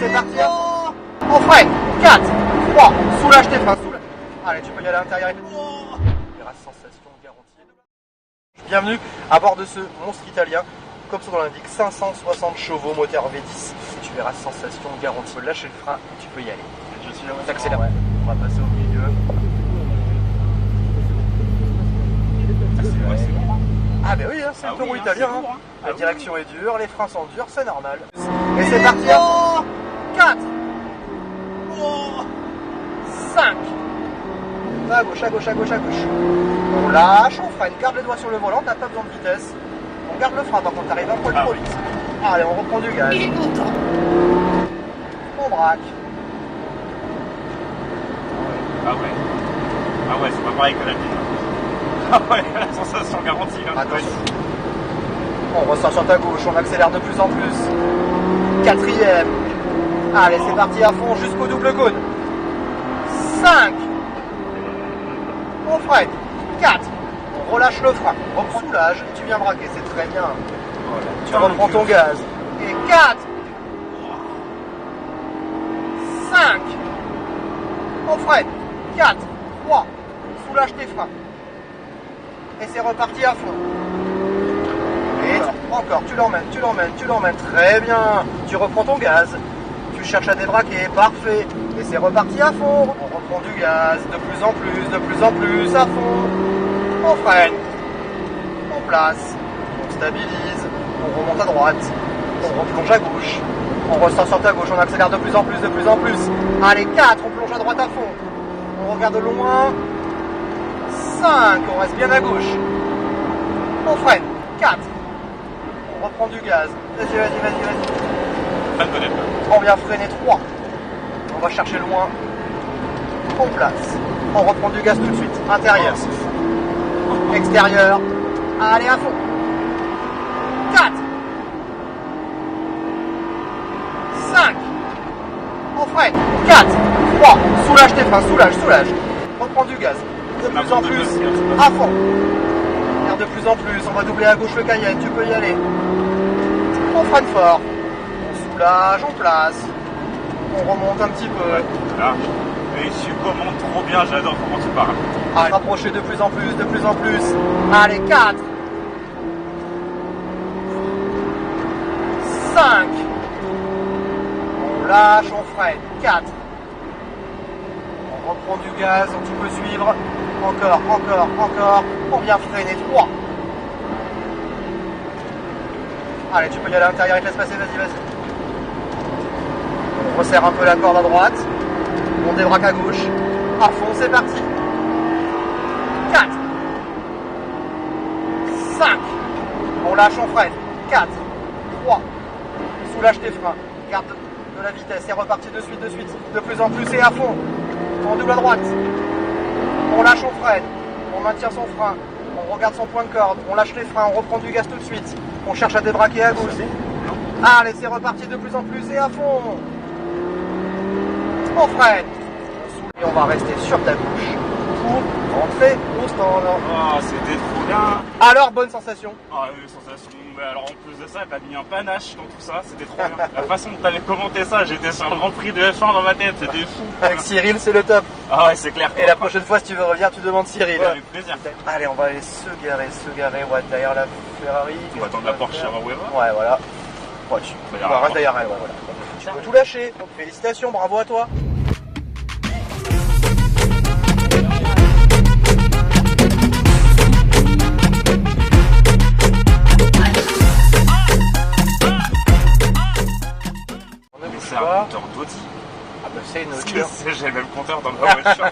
c'est parti. On freine. 4, 3, soulage tes freins. Allez, tu peux y aller à l'intérieur. Sensation garantie. Bienvenue à bord de ce monstre italien. Comme son nom l'indique, 560 chevaux, moteur V10. Tu verras sensation garantie. Lâcher le frein, tu peux y aller. Je suis là. T'accélères. Ouais. On va passer au milieu. C'est bon, hein. Ah ben oui, hein, c'est le taureau italien. Bon, hein. La direction est dure, les freins sont durs, c'est normal. Et c'est parti. 4, 5. À gauche, à gauche, à gauche, à gauche. On lâche, on freine, garde les doigts sur le volant, t'as pas besoin de vitesse. On garde le frein, par contre t'arrives un peu trop vite. Allez, on reprend du gaz. On braque. Ah ouais, c'est pas pareil que la mine. Ah ouais, la sensation garantie là. Attention. On ressort sur ta gauche, on accélère de plus en plus. 4e. Allez, c'est parti à fond jusqu'au double cône. 5. On freine. 4. On relâche le frein. On reprend soulage et tu viens braquer, c'est très bien. Voilà. Tu reprends ton gaz. Et 4. 5. On freine. 4. 3. Soulage tes freins. Et c'est reparti à fond. Et encore, tu l'emmènes, tu l'emmènes, tu l'emmènes. Très bien. Tu reprends ton gaz. Tu cherches à débraquer. Parfait. Et c'est reparti à fond. On reprend du gaz. De plus en plus, de plus en plus. À fond. On freine. On place. On stabilise. On remonte à droite. On replonge à gauche. On ressort sur ta gauche. On accélère de plus en plus, de plus en plus. Allez, 4. On plonge à droite à fond. On regarde loin. 5. On reste bien à gauche. On freine. 4. On reprend du gaz. Vas-y, vas-y, vas-y, vas-y. Pas de connaître. On vient freiner 3. On va chercher loin. On place. On reprend du gaz tout de suite. Intérieur. Extérieur. Allez à fond. 4. 5. On freine. 4. 3. Soulage tes freins. Soulage, soulage. Reprends du gaz. De plus en plus. À fond. De plus en plus. On va doubler à gauche le Cayenne. Tu peux y aller. On freine fort. On soulage. On place. On remonte un petit peu. Ouais, là. Et tu commandes trop bien, j'adore comment tu parles. Allez, rapprocher de plus en plus, de plus en plus. Allez, 4. 5. On lâche, on freine. 4. On reprend du gaz, donc tu peux suivre. Encore, encore, encore. On vient freiner 3. Allez, tu peux y aller à l'intérieur et te laisse passer, vas-y, vas-y. On resserre un peu la corde à droite. On débraque à gauche. À fond, c'est parti. 4. 5. On lâche, on freine. 4. 3. Soulage tes freins. Garde de la vitesse. C'est reparti de suite, de suite. De plus en plus et à fond. On double à droite. On lâche, on freine. On maintient son frein. On regarde son point de corde. On lâche les freins. On reprend du gaz tout de suite. On cherche à débraquer à gauche. Allez, c'est reparti de plus en plus et à fond. On freine. Et on va rester sur ta bouche pour rentrer au stand. Oh, c'était trop bien. Alors, bonne sensation. Ah, une sensation. Mais alors, en plus de ça, t'as mis un panache dans tout ça, c'était trop bien. La façon dont t'avais commenté ça, j'étais sur le Grand Prix de F1 dans ma tête, c'était fou. Avec Cyril, c'est le top. Ah ouais, c'est clair. Et la prochaine fois, si tu veux revenir, tu demandes Cyril. Ouais, avec plaisir. Allez, on va aller se garer ouais, derrière la Ferrari. On va attendre la Porsche Carrera. Ouais, voilà. Ouais, on va rester derrière elle, ouais, voilà. Tu peux tout lâcher. Donc, félicitations, bravo à toi. C'est un compteur d'Audi. Ah bah c'est une Parce voiture. que j'ai le même compteur dans ma voiture.